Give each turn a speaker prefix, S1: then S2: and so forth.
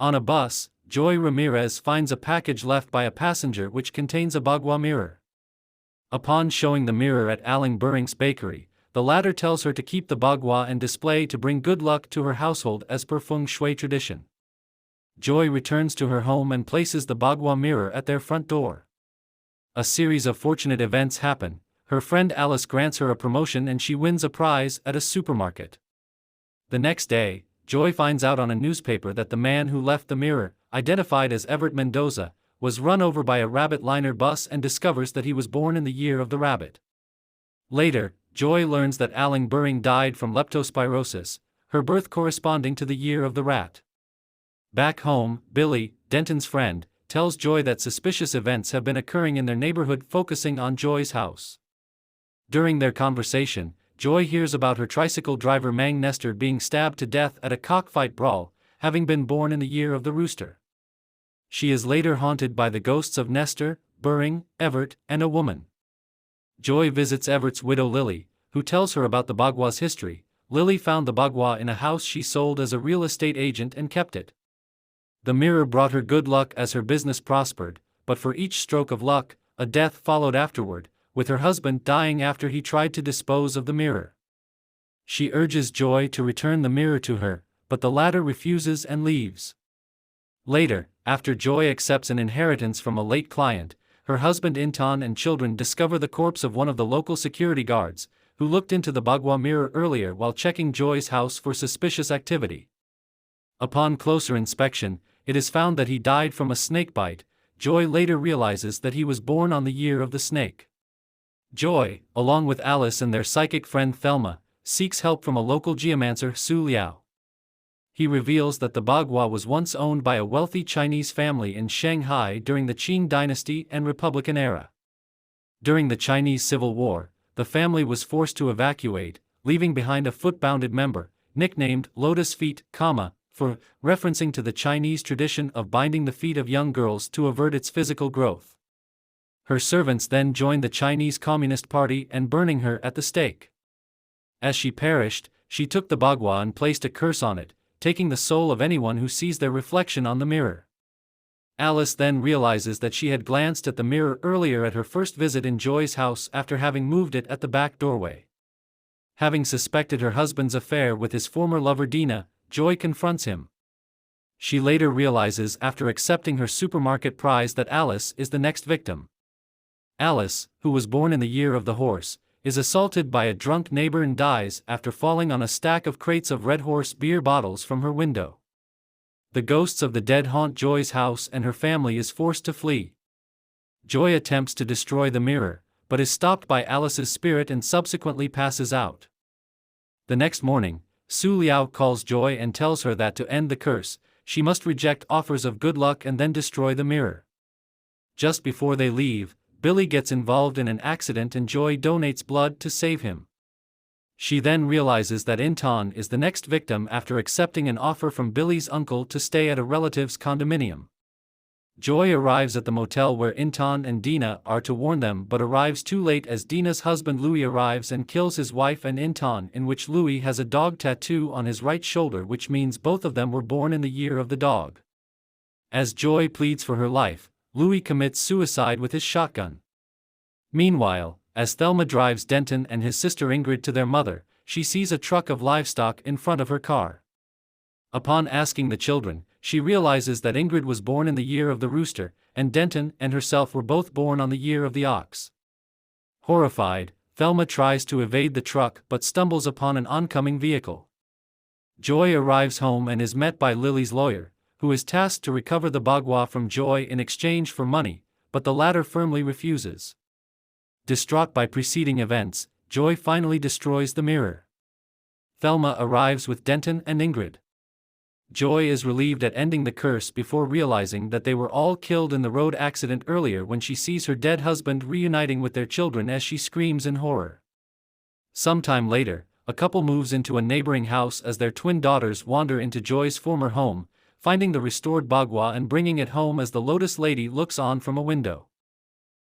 S1: On a bus, Joy Ramirez finds a package left by a passenger which contains a Bagua mirror. Upon showing the mirror at Aling Buring's bakery, the latter tells her to keep the Bagua and display to bring good luck to her household as per Feng Shui tradition. Joy returns to her home and places the Bagua mirror at their front door. A series of fortunate events happen. Her friend Alice grants her a promotion and she wins a prize at a supermarket. The next day, Joy finds out on a newspaper that the man who left the mirror, identified as Everett Mendoza, was run over by a rabbit liner bus and discovers that he was born in the year of the rabbit. Later, Joy learns that Aling Buring died from leptospirosis, her birth corresponding to the year of the rat. Back home, Billy, Denton's friend, tells Joy that suspicious events have been occurring in their neighborhood, focusing on Joy's house. During their conversation, Joy hears about her tricycle driver Mang Nestor being stabbed to death at a cockfight brawl, having been born in the year of the rooster. She is later haunted by the ghosts of Nestor, Buring, Everett, and a woman. Joy visits Everett's widow Lily, who tells her about the Bagua's history. Lily found the Bagua in a house she sold as a real estate agent and kept it. The mirror brought her good luck as her business prospered, but for each stroke of luck, a death followed afterward, with her husband dying after he tried to dispose of the mirror. She urges Joy to return the mirror to her, but the latter refuses and leaves. Later, after Joy accepts an inheritance from a late client, her husband Intan and children discover the corpse of one of the local security guards, who looked into the Bagua mirror earlier while checking Joy's house for suspicious activity. Upon closer inspection, it is found that he died from a snake bite. Joy later realizes that he was born on the year of the snake. Joy, along with Alice and their psychic friend Thelma, seeks help from a local geomancer, Su Liao. He reveals that the Bagua was once owned by a wealthy Chinese family in Shanghai during the Qing dynasty and Republican era. During the Chinese Civil War, the family was forced to evacuate, leaving behind a foot-bounded member, nicknamed Lotus Feet, for referencing to the Chinese tradition of binding the feet of young girls to avert its physical growth. Her servants then joined the Chinese Communist Party and burning her at the stake. As she perished, she took the Bagua and placed a curse on it, taking the soul of anyone who sees their reflection on the mirror. Alice then realizes that she had glanced at the mirror earlier at her first visit in Joy's house after having moved it at the back doorway. Having suspected her husband's affair with his former lover Dina, Joy confronts him. She later realizes after accepting her supermarket prize that Alice is the next victim. Alice, who was born in the year of the horse, is assaulted by a drunk neighbor and dies after falling on a stack of crates of Red Horse beer bottles from her window. The ghosts of the dead haunt Joy's house and her family is forced to flee. Joy attempts to destroy the mirror, but is stopped by Alice's spirit and subsequently passes out. The next morning, Su Liao calls Joy and tells her that to end the curse, she must reject offers of good luck and then destroy the mirror. Just before they leave, Billy gets involved in an accident and Joy donates blood to save him. She then realizes that Intan is the next victim after accepting an offer from Billy's uncle to stay at a relative's condominium. Joy arrives at the motel where Intan and Dina are to warn them but arrives too late as Dina's husband Louis arrives and kills his wife and Intan, in which Louis has a dog tattoo on his right shoulder, which means both of them were born in the year of the dog. As Joy pleads for her life, Louis commits suicide with his shotgun. Meanwhile, as Thelma drives Denton and his sister Ingrid to their mother, she sees a truck of livestock in front of her car. Upon asking the children, she realizes that Ingrid was born in the year of the rooster, and Denton and herself were both born on the year of the ox. Horrified, Thelma tries to evade the truck but stumbles upon an oncoming vehicle. Joy arrives home and is met by Lily's lawyer, who is tasked to recover the Bagua from Joy in exchange for money, but the latter firmly refuses. Distraught by preceding events, Joy finally destroys the mirror. Thelma arrives with Denton and Ingrid. Joy is relieved at ending the curse before realizing that they were all killed in the road accident earlier when she sees her dead husband reuniting with their children as she screams in horror. Sometime later, a couple moves into a neighboring house as their twin daughters wander into Joy's former home, finding the restored Bagua and bringing it home as the Lotus Lady looks on from a window.